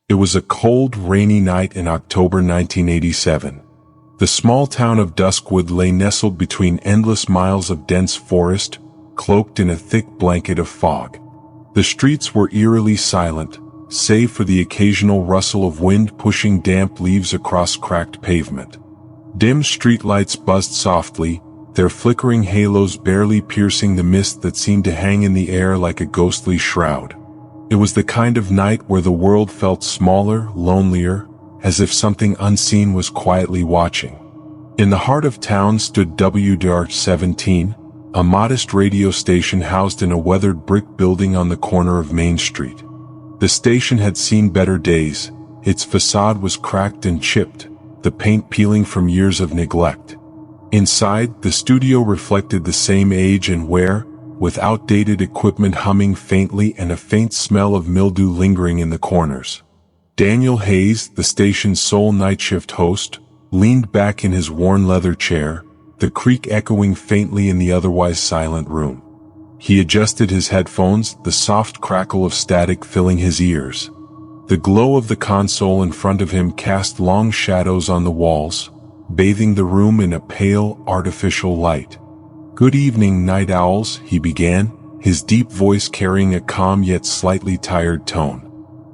It was a cold, rainy night in October 1987. The small town of Duskwood lay nestled between endless miles of dense forest, cloaked in a thick blanket of fog. The streets were eerily silent, save for the occasional rustle of wind pushing damp leaves across cracked pavement. Dim streetlights buzzed softly, their flickering halos barely piercing the mist that seemed to hang in the air like a ghostly shroud. It was the kind of night where the world felt smaller, lonelier, as if something unseen was quietly watching. In the heart of town stood WDR-17, a modest radio station housed in a weathered brick building on the corner of Main Street. The station had seen better days. Its facade was cracked and chipped, the paint peeling from years of neglect. Inside, the studio reflected the same age and wear, with outdated equipment humming faintly and a faint smell of mildew lingering in the corners. Daniel Hayes, the station's sole night shift host, leaned back in his worn leather chair, the creak echoing faintly in the otherwise silent room. He adjusted his headphones, the soft crackle of static filling his ears. The glow of the console in front of him cast long shadows on the walls, bathing the room in a pale, artificial light. "Good evening, night owls," he began, his deep voice carrying a calm yet slightly tired tone.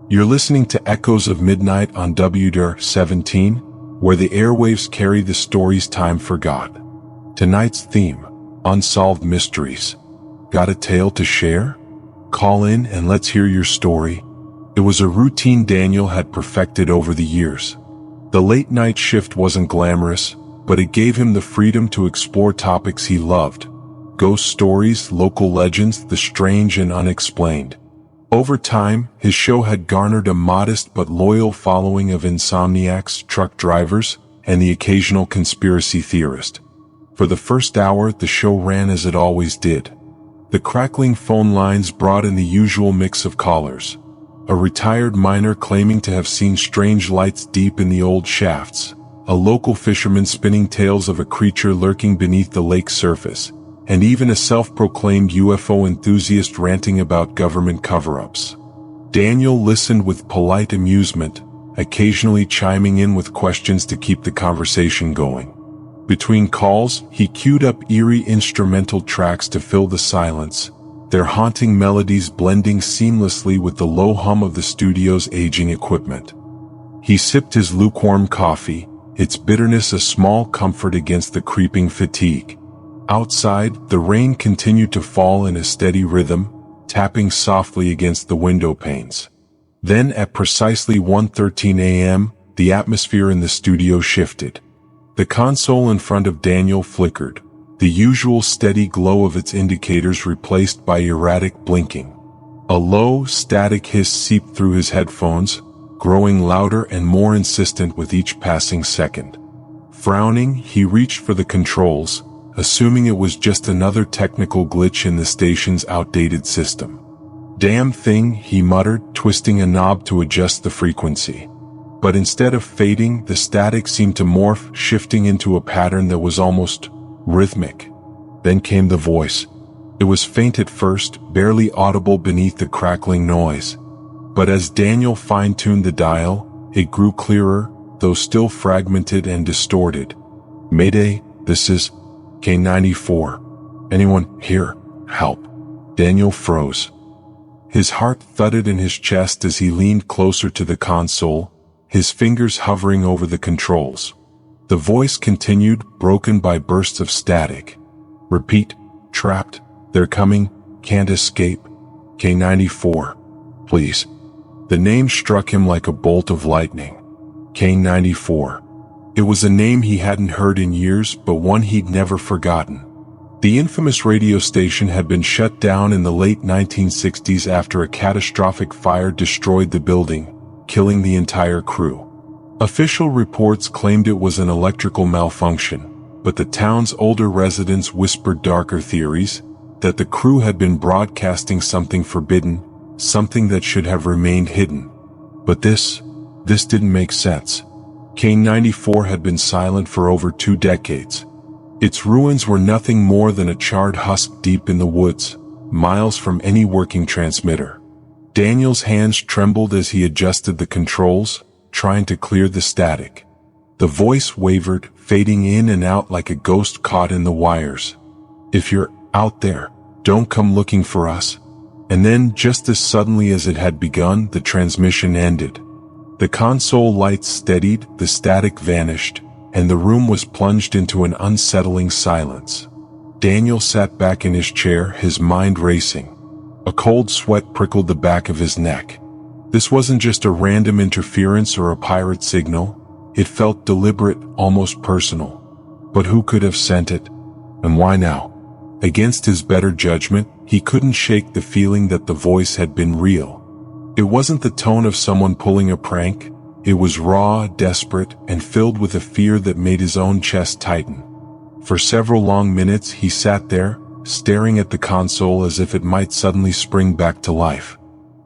"You're listening to Echoes of Midnight on WDR-17, where the airwaves carry the stories time forgot. Tonight's theme, unsolved mysteries. Got a tale to share? Call in and let's hear your story." It was a routine Daniel had perfected over the years. The late-night shift wasn't glamorous, but it gave him the freedom to explore topics he loved. Ghost stories, local legends, the strange and unexplained. Over time, his show had garnered a modest but loyal following of insomniacs, truck drivers, and the occasional conspiracy theorist. For the first hour, the show ran as it always did. The crackling phone lines brought in the usual mix of callers. A retired miner claiming to have seen strange lights deep in the old shafts. A local fisherman spinning tales of a creature lurking beneath the lake's surface. And even a self-proclaimed UFO enthusiast ranting about government cover-ups. Daniel listened with polite amusement, occasionally chiming in with questions to keep the conversation going. Between calls, he queued up eerie instrumental tracks to fill the silence, their haunting melodies blending seamlessly with the low hum of the studio's aging equipment. He sipped his lukewarm coffee, its bitterness a small comfort against the creeping fatigue. Outside, the rain continued to fall in a steady rhythm, tapping softly against the window panes. Then at precisely 1:13 a.m., the atmosphere in the studio shifted. The console in front of Daniel flickered, the usual steady glow of its indicators replaced by erratic blinking. A low, static hiss seeped through his headphones, growing louder and more insistent with each passing second. Frowning, he reached for the controls, assuming it was just another technical glitch in the station's outdated system. "Damn thing," he muttered, twisting a knob to adjust the frequency. But instead of fading, the static seemed to morph, shifting into a pattern that was almost rhythmic. Then came the voice. It was faint at first, barely audible beneath the crackling noise. But as Daniel fine-tuned the dial, it grew clearer, though still fragmented and distorted. "Mayday, this is K94. Anyone here? Help." Daniel froze. His heart thudded in his chest as he leaned closer to the console, his fingers hovering over the controls. The voice continued, broken by bursts of static. "Repeat, trapped, they're coming, can't escape, K94. Please." The name struck him like a bolt of lightning. K94. It was a name he hadn't heard in years, but one he'd never forgotten. The infamous radio station had been shut down in the late 1960s after a catastrophic fire destroyed the building, killing the entire crew. Official reports claimed it was an electrical malfunction, but the town's older residents whispered darker theories, that the crew had been broadcasting something forbidden, something that should have remained hidden. But this didn't make sense. K94 had been silent for over 2 decades. Its ruins were nothing more than a charred husk deep in the woods, miles from any working transmitter. Daniel's hands trembled as he adjusted the controls, trying to clear the static. The voice wavered, fading in and out like a ghost caught in the wires. "If you're out there, don't come looking for us." And then, just as suddenly as it had begun, the transmission ended. The console lights steadied, the static vanished, and the room was plunged into an unsettling silence. Daniel sat back in his chair, his mind racing. A cold sweat prickled the back of his neck. This wasn't just a random interference or a pirate signal. It felt deliberate, almost personal. But who could have sent it? And why now? Against his better judgment, he couldn't shake the feeling that the voice had been real. It wasn't the tone of someone pulling a prank. It was raw, desperate, and filled with a fear that made his own chest tighten. For several long minutes he sat there, staring at the console as if it might suddenly spring back to life.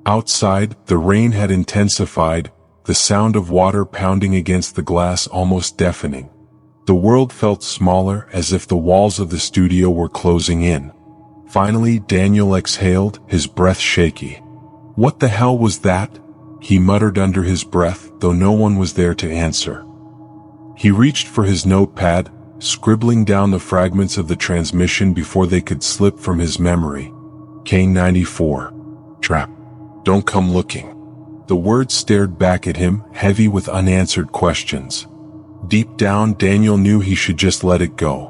Outside, the rain had intensified, the sound of water pounding against the glass almost deafening. The world felt smaller, as if the walls of the studio were closing in. Finally, Daniel exhaled, his breath shaky. "What the hell was that?" he muttered under his breath, though no one was there to answer. He reached for his notepad, scribbling down the fragments of the transmission before they could slip from his memory. Kane 94. Trap. Don't come looking. The words stared back at him, heavy with unanswered questions. Deep down, Daniel knew he should just let it go.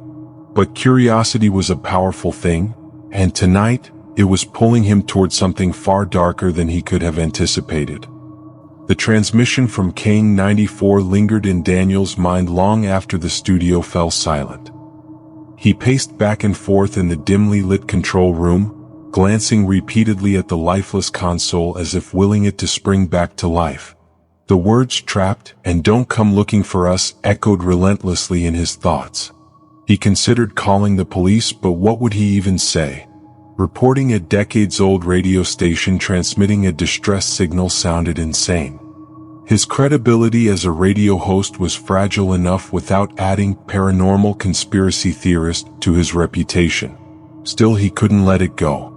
But curiosity was a powerful thing, and tonight, it was pulling him toward something far darker than he could have anticipated. The transmission from Kane 94 lingered in Daniel's mind long after the studio fell silent. He paced back and forth in the dimly lit control room, glancing repeatedly at the lifeless console as if willing it to spring back to life. The words "trapped" and "don't come looking for us" echoed relentlessly in his thoughts. He considered calling the police, but what would he even say? Reporting a decades-old radio station transmitting a distress signal sounded insane. His credibility as a radio host was fragile enough without adding paranormal conspiracy theorist to his reputation. Still, he couldn't let it go.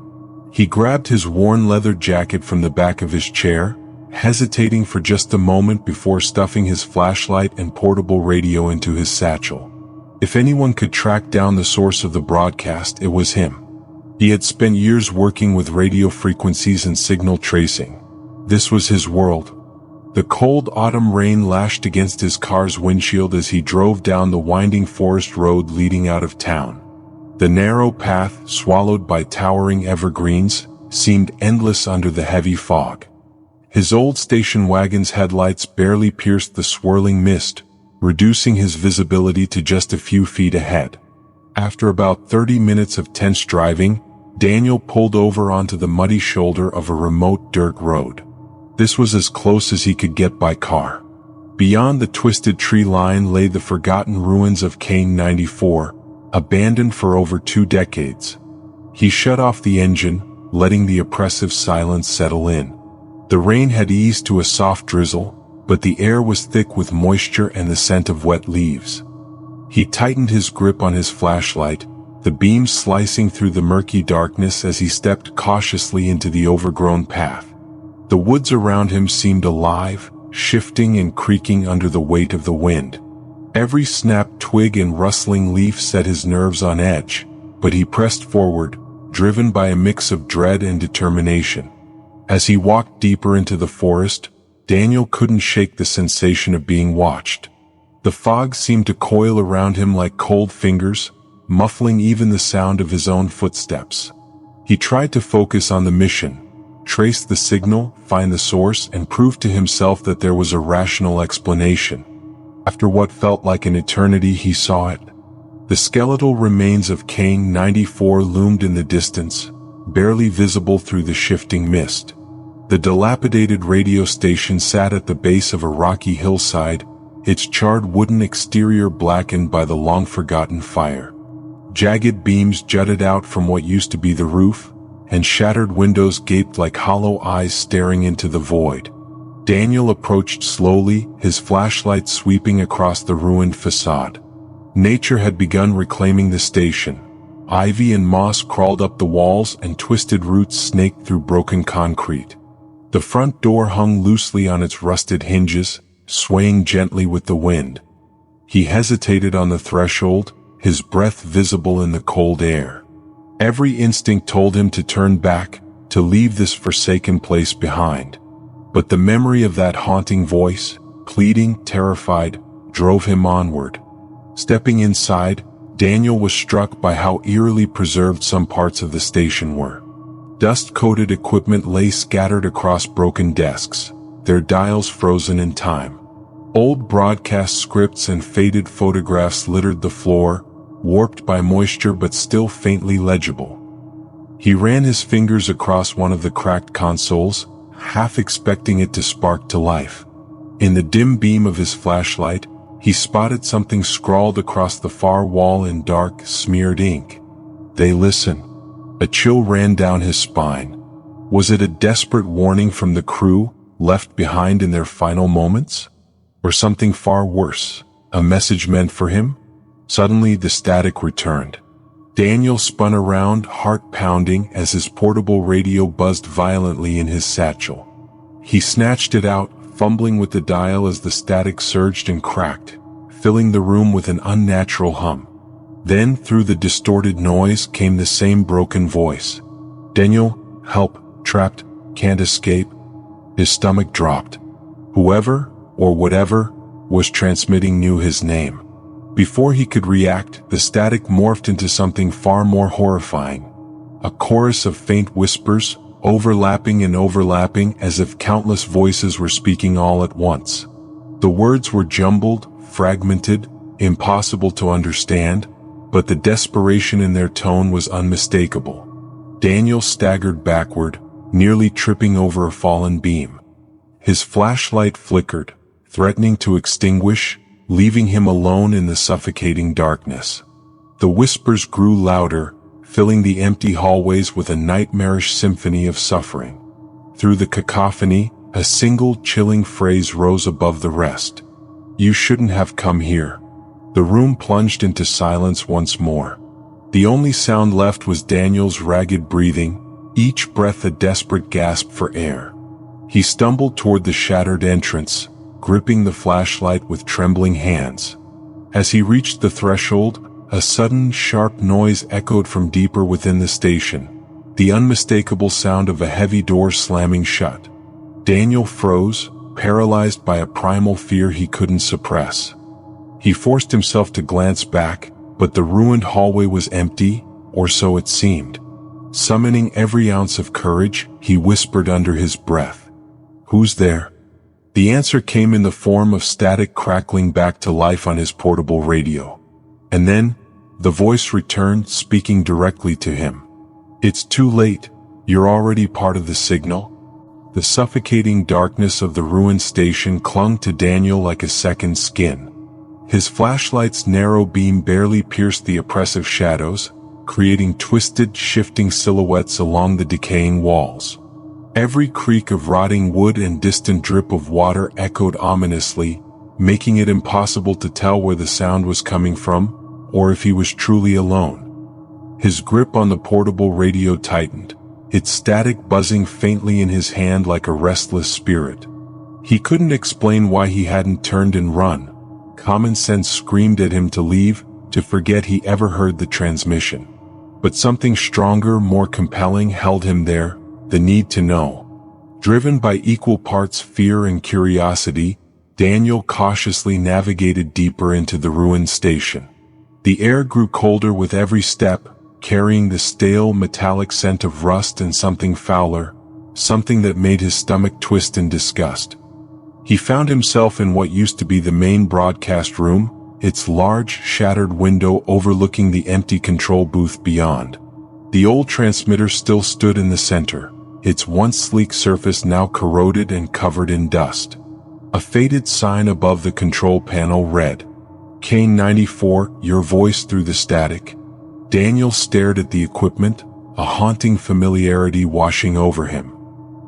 He grabbed his worn leather jacket from the back of his chair, hesitating for just a moment before stuffing his flashlight and portable radio into his satchel. If anyone could track down the source of the broadcast, it was him. He had spent years working with radio frequencies and signal tracing. This was his world. The cold autumn rain lashed against his car's windshield as he drove down the winding forest road leading out of town. The narrow path, swallowed by towering evergreens, seemed endless under the heavy fog. His old station wagon's headlights barely pierced the swirling mist, reducing his visibility to just a few feet ahead. After about 30 minutes of tense driving, Daniel pulled over onto the muddy shoulder of a remote dirt road. This was as close as he could get by car. Beyond the twisted tree line lay the forgotten ruins of Kane 94, abandoned for over 2 decades. He shut off the engine, letting the oppressive silence settle in. The rain had eased to a soft drizzle, but the air was thick with moisture and the scent of wet leaves. He tightened his grip on his flashlight, the beam slicing through the murky darkness as he stepped cautiously into the overgrown path. The woods around him seemed alive, shifting and creaking under the weight of the wind. Every snapped twig and rustling leaf set his nerves on edge, but he pressed forward, driven by a mix of dread and determination. As he walked deeper into the forest, Daniel couldn't shake the sensation of being watched. The fog seemed to coil around him like cold fingers, muffling even the sound of his own footsteps. He tried to focus on the mission, trace the signal, find the source, and prove to himself that there was a rational explanation. After what felt like an eternity, he saw it. The skeletal remains of Kane 94 loomed in the distance, barely visible through the shifting mist. The dilapidated radio station sat at the base of a rocky hillside, its charred wooden exterior blackened by the long-forgotten fire. Jagged beams jutted out from what used to be the roof, and shattered windows gaped like hollow eyes staring into the void. Daniel approached slowly, his flashlight sweeping across the ruined facade. Nature had begun reclaiming the station. Ivy and moss crawled up the walls and twisted roots snaked through broken concrete. The front door hung loosely on its rusted hinges, swaying gently with the wind. He hesitated on the threshold, his breath visible in the cold air. Every instinct told him to turn back, to leave this forsaken place behind. But the memory of that haunting voice, pleading, terrified, drove him onward. Stepping inside, Daniel was struck by how eerily preserved some parts of the station were. Dust-coated equipment lay scattered across broken desks, their dials frozen in time. Old broadcast scripts and faded photographs littered the floor, warped by moisture but still faintly legible. He ran his fingers across one of the cracked consoles, half expecting it to spark to life. In the dim beam of his flashlight, he spotted something scrawled across the far wall in dark, smeared ink. "They listen." A chill ran down his spine. Was it a desperate warning from the crew, left behind in their final moments? Or something far worse, a message meant for him? Suddenly the static returned. Daniel spun around, heart pounding, as his portable radio buzzed violently in his satchel. He snatched it out, fumbling with the dial as the static surged and cracked, filling the room with an unnatural hum. Then, through the distorted noise, came the same broken voice. "Daniel, help, trapped, can't escape." His stomach dropped. Whoever, or whatever, was transmitting knew his name. Before he could react, the static morphed into something far more horrifying. A chorus of faint whispers, overlapping and overlapping as if countless voices were speaking all at once. The words were jumbled, fragmented, impossible to understand, but the desperation in their tone was unmistakable. Daniel staggered backward, nearly tripping over a fallen beam. His flashlight flickered, threatening to extinguish, leaving him alone in the suffocating darkness. The whispers grew louder, filling the empty hallways with a nightmarish symphony of suffering. Through the cacophony, a single chilling phrase rose above the rest. "You shouldn't have come here." The room plunged into silence once more. The only sound left was Daniel's ragged breathing, each breath a desperate gasp for air. He stumbled toward the shattered entrance, gripping the flashlight with trembling hands. As he reached the threshold, a sudden, sharp noise echoed from deeper within the station, the unmistakable sound of a heavy door slamming shut. Daniel froze, paralyzed by a primal fear he couldn't suppress. He forced himself to glance back, but the ruined hallway was empty, or so it seemed. Summoning every ounce of courage, he whispered under his breath, "Who's there?" The answer came in the form of static crackling back to life on his portable radio. And then, the voice returned, speaking directly to him. "It's too late, you're already part of the signal." The suffocating darkness of the ruined station clung to Daniel like a second skin. His flashlight's narrow beam barely pierced the oppressive shadows, creating twisted, shifting silhouettes along the decaying walls. Every creak of rotting wood and distant drip of water echoed ominously, making it impossible to tell where the sound was coming from, or if he was truly alone. His grip on the portable radio tightened, its static buzzing faintly in his hand like a restless spirit. He couldn't explain why he hadn't turned and run. Common sense screamed at him to leave, to forget he ever heard the transmission. But something stronger, more compelling held him there, the need to know. Driven by equal parts fear and curiosity, Daniel cautiously navigated deeper into the ruined station. The air grew colder with every step, carrying the stale metallic scent of rust and something fouler, something that made his stomach twist in disgust. He found himself in what used to be the main broadcast room, its large, shattered window overlooking the empty control booth beyond. The old transmitter still stood in the center, its once sleek surface now corroded and covered in dust. A faded sign above the control panel read, "Kane 94, your voice through the static." Daniel stared at the equipment, a haunting familiarity washing over him.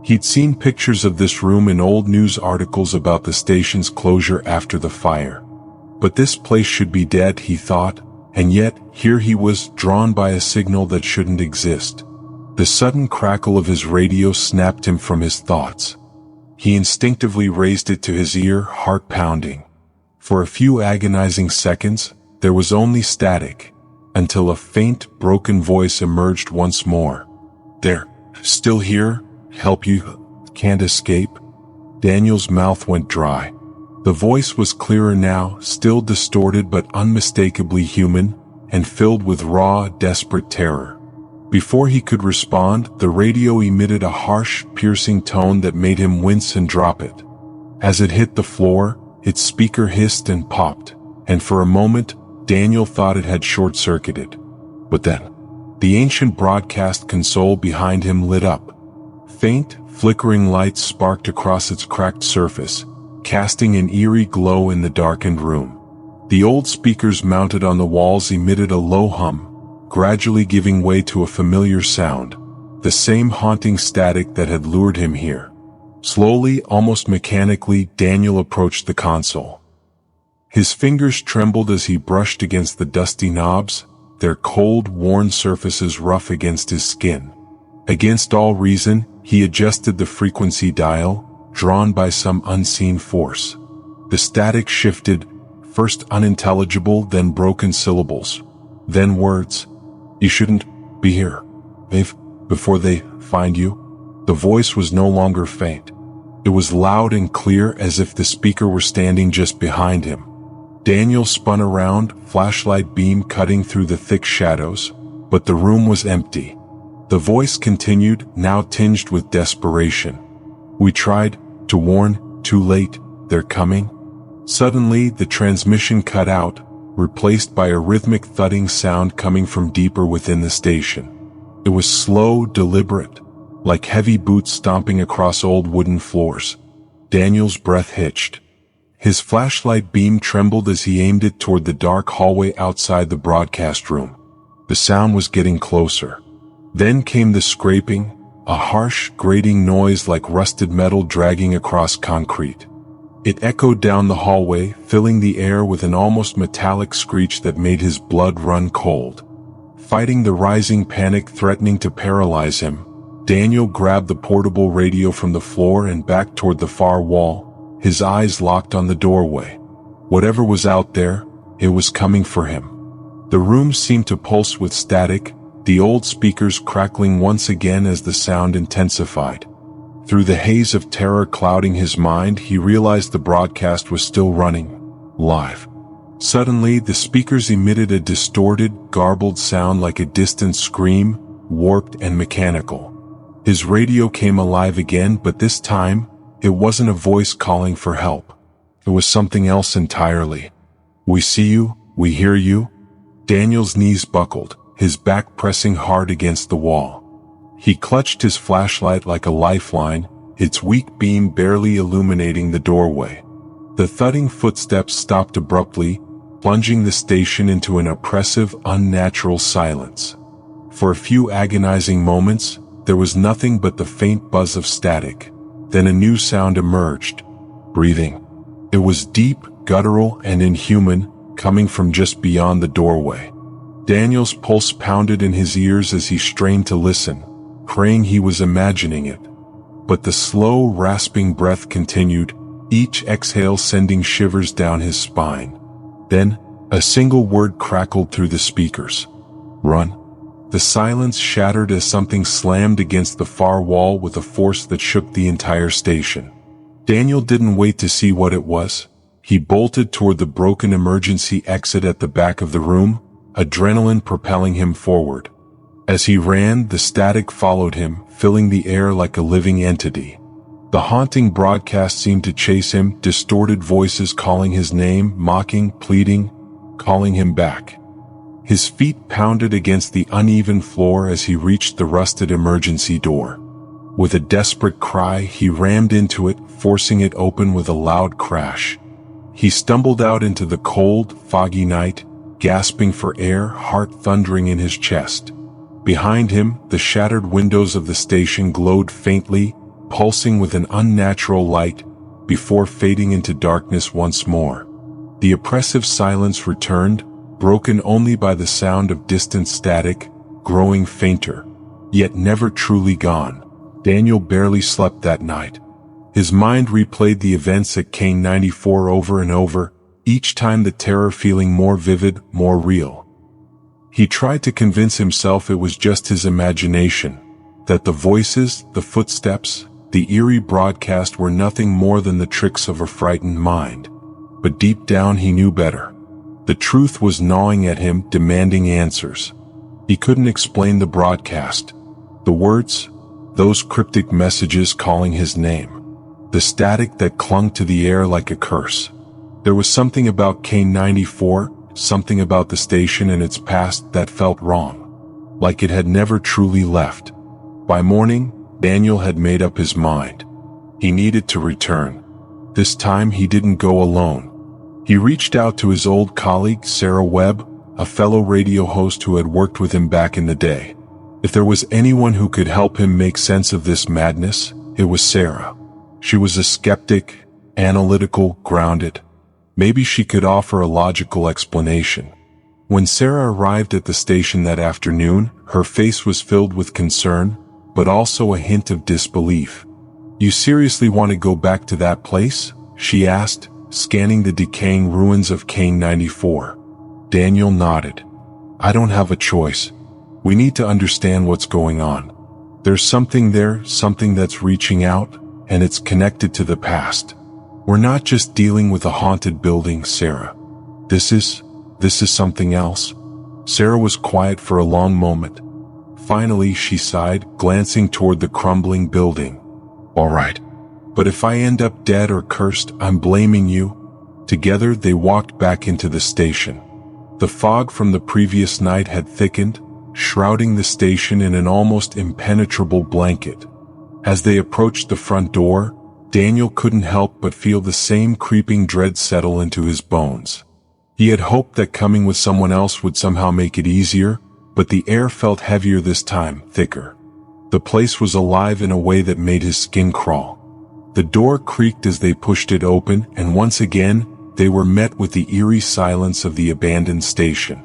He'd seen pictures of this room in old news articles about the station's closure after the fire. But this place should be dead, he thought, and yet here he was, drawn by a signal that shouldn't exist. The sudden crackle of his radio snapped him from his thoughts. He instinctively raised it to his ear, heart pounding. For a few agonizing seconds, there was only static, until a faint, broken voice emerged once more. "They're still here? Help you? Can't escape?" Daniel's mouth went dry. The voice was clearer now, still distorted but unmistakably human, and filled with raw, desperate terror. Before he could respond, the radio emitted a harsh, piercing tone that made him wince and drop it. As it hit the floor, its speaker hissed and popped, and for a moment, Daniel thought it had short-circuited. But then, the ancient broadcast console behind him lit up. Faint, flickering lights sparked across its cracked surface, casting an eerie glow in the darkened room. The old speakers mounted on the walls emitted a low hum, gradually giving way to a familiar sound, the same haunting static that had lured him here. Slowly, almost mechanically, Daniel approached the console. His fingers trembled as he brushed against the dusty knobs, their cold, worn surfaces rough against his skin. Against all reason, he adjusted the frequency dial, drawn by some unseen force. The static shifted, first unintelligible, then broken syllables, then words. "You shouldn't be here. Before they find you." The voice was no longer faint. It was loud and clear, as if the speaker were standing just behind him. Daniel spun around, flashlight beam cutting through the thick shadows, but the room was empty. The voice continued, now tinged with desperation. "We tried to warn, too late, they're coming." Suddenly, the transmission cut out, replaced by a rhythmic thudding sound coming from deeper within the station. It was slow, deliberate, like heavy boots stomping across old wooden floors. Daniel's breath hitched. His flashlight beam trembled as he aimed it toward the dark hallway outside the broadcast room. The sound was getting closer. Then came the scraping, a harsh, grating noise like rusted metal dragging across concrete. It echoed down the hallway, filling the air with an almost metallic screech that made his blood run cold. Fighting the rising panic threatening to paralyze him, Daniel grabbed the portable radio from the floor and backed toward the far wall, his eyes locked on the doorway. Whatever was out there, it was coming for him. The room seemed to pulse with static, the old speakers crackling once again as the sound intensified. Through the haze of terror clouding his mind, he realized the broadcast was still running, live. Suddenly, the speakers emitted a distorted, garbled sound like a distant scream, warped and mechanical. His radio came alive again, but this time, it wasn't a voice calling for help. It was something else entirely. "We see you, we hear you." Daniel's knees buckled, his back pressing hard against the wall. He clutched his flashlight like a lifeline, its weak beam barely illuminating the doorway. The thudding footsteps stopped abruptly, plunging the station into an oppressive, unnatural silence. For a few agonizing moments, there was nothing but the faint buzz of static. Then a new sound emerged. Breathing. It was deep, guttural, and inhuman, coming from just beyond the doorway. Daniel's pulse pounded in his ears as he strained to listen, praying he was imagining it. But the slow, rasping breath continued, each exhale sending shivers down his spine. Then, a single word crackled through the speakers. "Run." The silence shattered as something slammed against the far wall with a force that shook the entire station. Daniel didn't wait to see what it was. He bolted toward the broken emergency exit at the back of the room, adrenaline propelling him forward. As he ran, the static followed him, filling the air like a living entity. The haunting broadcast seemed to chase him, distorted voices calling his name, mocking, pleading, calling him back. His feet pounded against the uneven floor as he reached the rusted emergency door. With a desperate cry, he rammed into it, forcing it open with a loud crash. He stumbled out into the cold, foggy night, gasping for air, heart thundering in his chest. Behind him, the shattered windows of the station glowed faintly, pulsing with an unnatural light, before fading into darkness once more. The oppressive silence returned, broken only by the sound of distant static, growing fainter. yet never truly gone. Daniel barely slept that night. His mind replayed the events at Kane 94 over and over, each time the terror feeling more vivid, more real. He tried to convince himself it was just his imagination, that the voices, the footsteps, the eerie broadcast were nothing more than the tricks of a frightened mind. But deep down he knew better. The truth was gnawing at him, demanding answers. He couldn't explain the broadcast. The words, those cryptic messages calling his name. The static that clung to the air like a curse. There was something about Kane 94, something about the station and its past that felt wrong. Like it had never truly left. By morning, Daniel had made up his mind. He needed to return. This time he didn't go alone. He reached out to his old colleague, Sarah Webb, a fellow radio host who had worked with him back in the day. If there was anyone who could help him make sense of this madness, it was Sarah. She was a skeptic, analytical, grounded. Maybe she could offer a logical explanation. When Sarah arrived at the station that afternoon, her face was filled with concern, but also a hint of disbelief. "You seriously want to go back to that place?" she asked, scanning the decaying ruins of Kane 94. Daniel nodded. "I don't have a choice. We need to understand what's going on. There's something there, something that's reaching out, and it's connected to the past. We're not just dealing with a haunted building, Sarah. This is something else." Sarah was quiet for a long moment. Finally, she sighed, glancing toward the crumbling building. "All right. But if I end up dead or cursed, I'm blaming you." Together, they walked back into the station. The fog from the previous night had thickened, shrouding the station in an almost impenetrable blanket. As they approached the front door, Daniel couldn't help but feel the same creeping dread settle into his bones. He had hoped that coming with someone else would somehow make it easier, but the air felt heavier this time, thicker. The place was alive in a way that made his skin crawl. The door creaked as they pushed it open, and once again, they were met with the eerie silence of the abandoned station.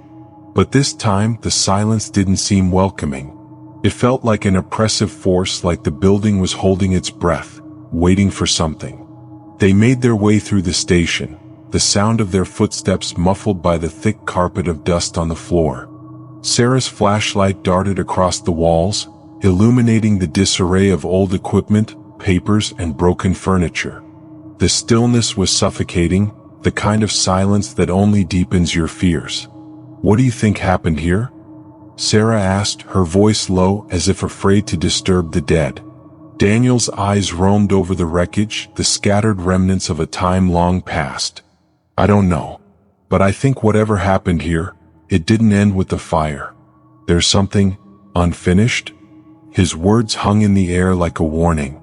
But this time, the silence didn't seem welcoming. It felt like an oppressive force, like the building was holding its breath, waiting for something. They made their way through the station, the sound of their footsteps muffled by the thick carpet of dust on the floor. Sarah's flashlight darted across the walls, illuminating the disarray of old equipment, papers, and broken furniture. The stillness was suffocating, the kind of silence that only deepens your fears. "What do you think happened here?" Sarah asked, her voice low as if afraid to disturb the dead. Daniel's eyes roamed over the wreckage, the scattered remnants of a time long past. "I don't know. But I think whatever happened here, it didn't end with the fire. There's something unfinished." His words hung in the air like a warning.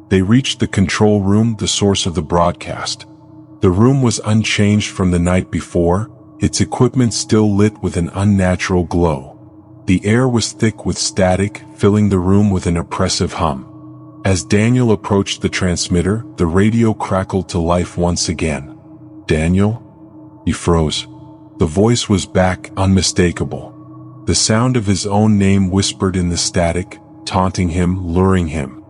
They reached the control room, the source of the broadcast. The room was unchanged from the night before, its equipment still lit with an unnatural glow. The air was thick with static, filling the room with an oppressive hum. As Daniel approached the transmitter, the radio crackled to life once again. "Daniel?" He froze. The voice was back, unmistakable. The sound of his own name whispered in the static, taunting him, luring him.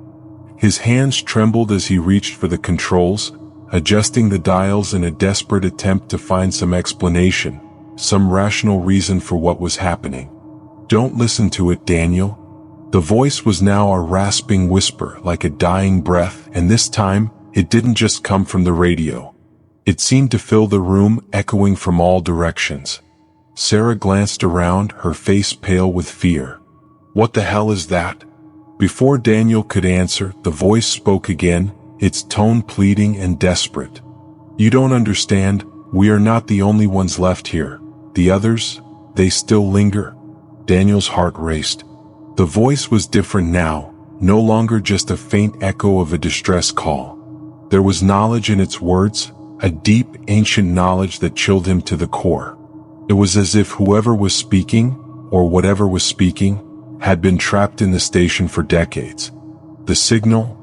His hands trembled as he reached for the controls, adjusting the dials in a desperate attempt to find some explanation, some rational reason for what was happening. "Don't listen to it, Daniel." The voice was now a rasping whisper, like a dying breath, and this time, it didn't just come from the radio. It seemed to fill the room, echoing from all directions. Sarah glanced around, her face pale with fear. "What the hell is that?" Before Daniel could answer, the voice spoke again, its tone pleading and desperate. "You don't understand, we are not the only ones left here. The others, they still linger." Daniel's heart raced. The voice was different now, no longer just a faint echo of a distress call. There was knowledge in its words, a deep, ancient knowledge that chilled him to the core. It was as if whoever was speaking, or whatever was speaking, had been trapped in the station for decades. "The signal,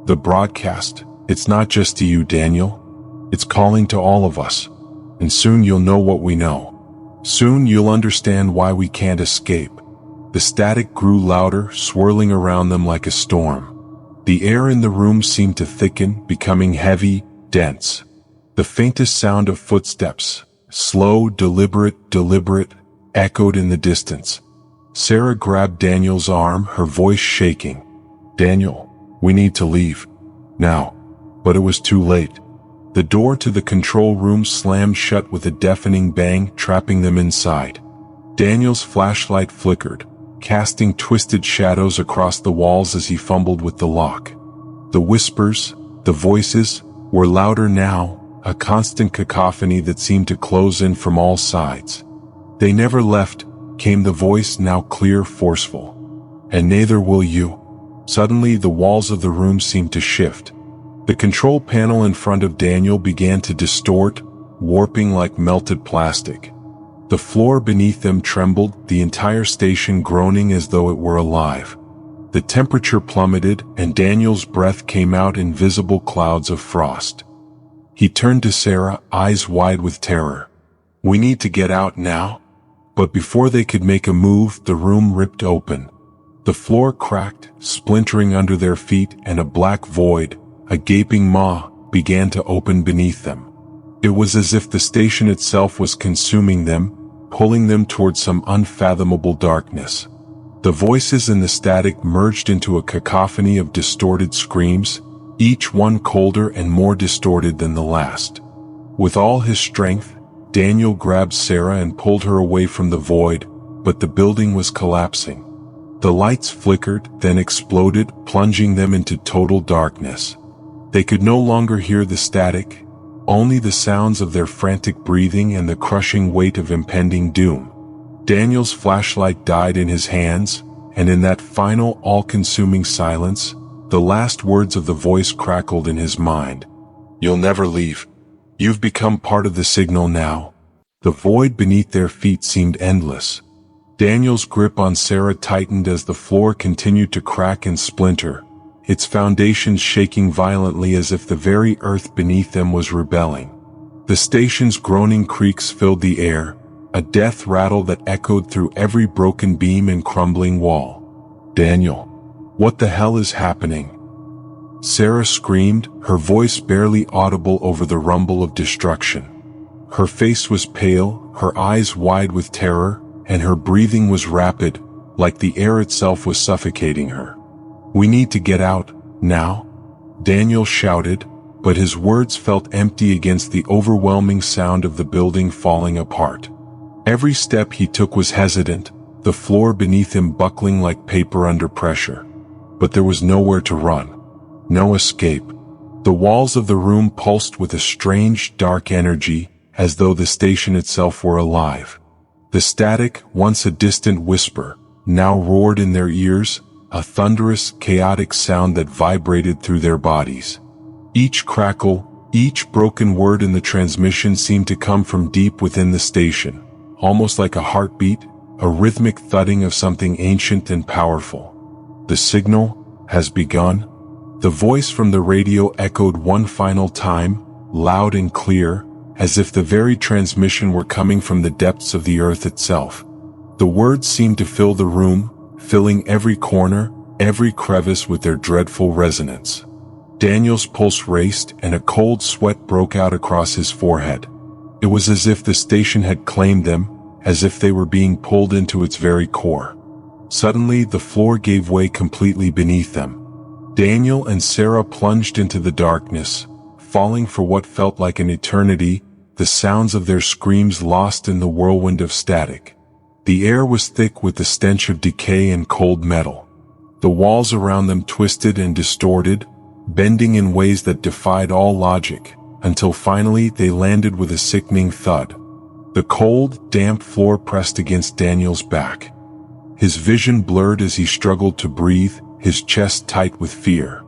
the broadcast, it's not just to you, Daniel. It's calling to all of us. And soon you'll know what we know. Soon you'll understand why we can't escape." The The static grew louder, swirling around them like a storm. The air in the room seemed to thicken, becoming heavy, dense. The faintest sound of footsteps, slow, deliberate, echoed in the distance. Sarah grabbed Daniel's arm, her voice shaking. "Daniel, we need to leave. Now." But it was too late. The door to the control room slammed shut with a deafening bang, trapping them inside. Daniel's flashlight flickered, casting twisted shadows across the walls as he fumbled with the lock. The whispers, the voices, were louder now, a constant cacophony that seemed to close in from all sides. "They never left," came the voice, now clear, forceful. "And neither will you." Suddenly the walls of the room seemed to shift. The control panel in front of Daniel began to distort, warping like melted plastic. The floor beneath them trembled, the entire station groaning as though it were alive. The temperature plummeted, and Daniel's breath came out in visible clouds of frost. He turned to Sarah, eyes wide with terror. "We need to get out now." But before they could make a move, the room ripped open. The floor cracked, splintering under their feet, and a black void, a gaping maw, began to open beneath them. It was as if the station itself was consuming them, pulling them towards some unfathomable darkness. The voices in the static merged into a cacophony of distorted screams, each one colder and more distorted than the last. With all his strength, Daniel grabbed Sarah and pulled her away from the void, but the building was collapsing. The lights flickered, then exploded, plunging them into total darkness. They could no longer hear the static, only the sounds of their frantic breathing and the crushing weight of impending doom. Daniel's flashlight died in his hands, and in that final, all-consuming silence, the last words of the voice crackled in his mind. "You'll never leave. You've become part of the signal now." The void beneath their feet seemed endless. Daniel's grip on Sarah tightened as the floor continued to crack and splinter, its foundations shaking violently as if the very earth beneath them was rebelling. The station's groaning creaks filled the air, a death rattle that echoed through every broken beam and crumbling wall. "Daniel, what the hell is happening?" Sarah screamed, her voice barely audible over the rumble of destruction. Her face was pale, her eyes wide with terror, and her breathing was rapid, like the air itself was suffocating her. "We need to get out, now," Daniel shouted, but his words felt empty against the overwhelming sound of the building falling apart. Every step he took was hesitant, the floor beneath him buckling like paper under pressure. But there was nowhere to run. No escape. The walls of the room pulsed with a strange, dark energy, as though the station itself were alive. The static, once a distant whisper, now roared in their ears, a thunderous, chaotic sound that vibrated through their bodies. Each crackle, each broken word in the transmission seemed to come from deep within the station, almost like a heartbeat, a rhythmic thudding of something ancient and powerful. "The signal has begun." The voice from the radio echoed one final time, loud and clear, as if the very transmission were coming from the depths of the earth itself. The words seemed to fill the room, filling every corner, every crevice with their dreadful resonance. Daniel's pulse raced, and a cold sweat broke out across his forehead. It was as if the station had claimed them, as if they were being pulled into its very core. Suddenly, the floor gave way completely beneath them. Daniel and Sarah plunged into the darkness, falling for what felt like an eternity, the sounds of their screams lost in the whirlwind of static. The air was thick with the stench of decay and cold metal. The walls around them twisted and distorted, bending in ways that defied all logic, until finally they landed with a sickening thud. The cold, damp floor pressed against Daniel's back. His vision blurred as he struggled to breathe, his chest tight with fear.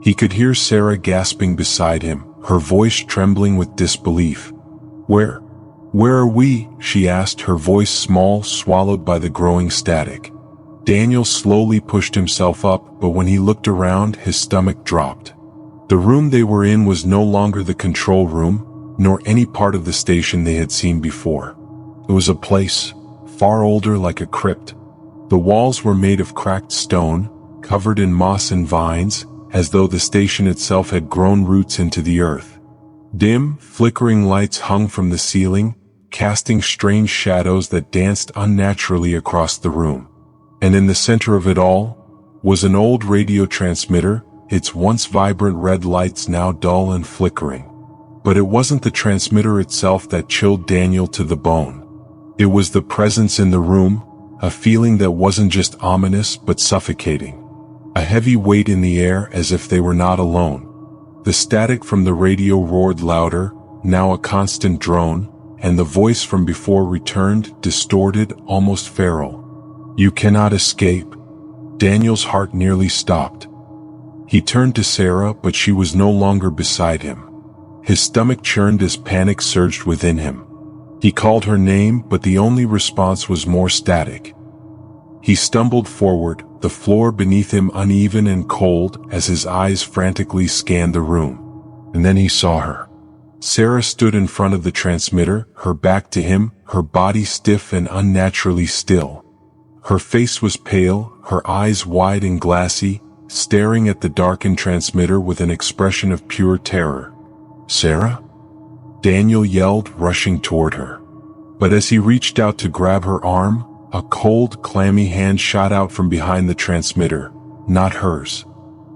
He could hear Sarah gasping beside him, her voice trembling with disbelief. Where are we?" she asked, her voice small, swallowed by the growing static. Daniel slowly pushed himself up, but when he looked around, his stomach dropped. The room they were in was no longer the control room, nor any part of the station they had seen before. It was a place, far older, like a crypt. The walls were made of cracked stone, covered in moss and vines, as though the station itself had grown roots into the earth. Dim, flickering lights hung from the ceiling, casting strange shadows that danced unnaturally across the room. And in the center of it all was an old radio transmitter, its once vibrant red lights now dull and flickering. But it wasn't the transmitter itself that chilled Daniel to the bone. It was the presence in the room, a feeling that wasn't just ominous but suffocating. A heavy weight in the air as if they were not alone. The static from the radio roared louder, now a constant drone, and the voice from before returned, distorted, almost feral. "You cannot escape." Daniel's heart nearly stopped. He turned to Sarah, but she was no longer beside him. His stomach churned as panic surged within him. He called her name, but the only response was more static. He stumbled forward, the floor beneath him uneven and cold as his eyes frantically scanned the room. And then he saw her. Sarah stood in front of the transmitter, her back to him, her body stiff and unnaturally still. Her face was pale, her eyes wide and glassy, staring at the darkened transmitter with an expression of pure terror. "Sarah?" Daniel yelled, rushing toward her. But as he reached out to grab her arm, a cold, clammy hand shot out from behind the transmitter, not hers.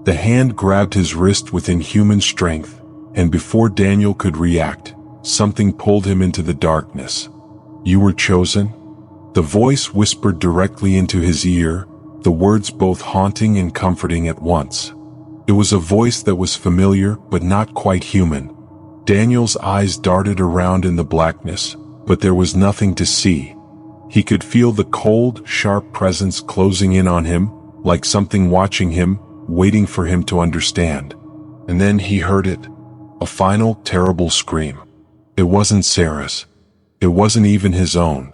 The hand grabbed his wrist with inhuman strength, and before Daniel could react, something pulled him into the darkness. "You were chosen?" The voice whispered directly into his ear, the words both haunting and comforting at once. It was a voice that was familiar but not quite human. Daniel's eyes darted around in the blackness, but there was nothing to see. He could feel the cold, sharp presence closing in on him, like something watching him, waiting for him to understand. And then he heard it. A final, terrible scream. It wasn't Sarah's. It wasn't even his own.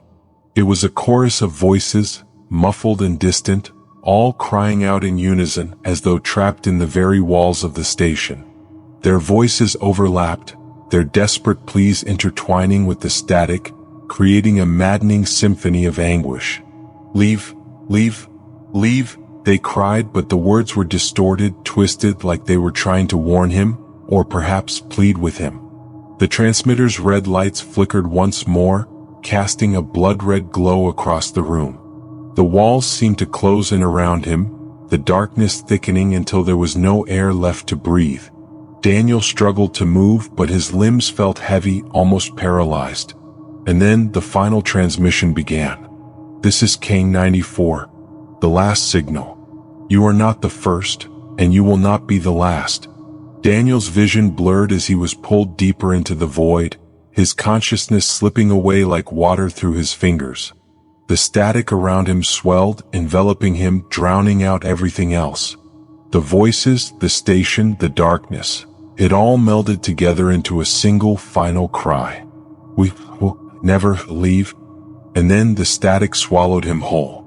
It was a chorus of voices, muffled and distant, all crying out in unison as though trapped in the very walls of the station. Their voices overlapped, their desperate pleas intertwining with the static, creating a maddening symphony of anguish. "Leave, leave, leave," they cried, but the words were distorted, twisted, like they were trying to warn him, or perhaps plead with him. The transmitter's red lights flickered once more, casting a blood-red glow across the room. The walls seemed to close in around him, the darkness thickening until there was no air left to breathe. Daniel struggled to move, but his limbs felt heavy, almost paralyzed. And then the final transmission began. "This is Kane 94. The last signal. You are not the first, and you will not be the last." Daniel's vision blurred as he was pulled deeper into the void, his consciousness slipping away like water through his fingers. The static around him swelled, enveloping him, drowning out everything else. The voices, the station, the darkness. It all melded together into a single final cry. "We will never leave." And then the static swallowed him whole.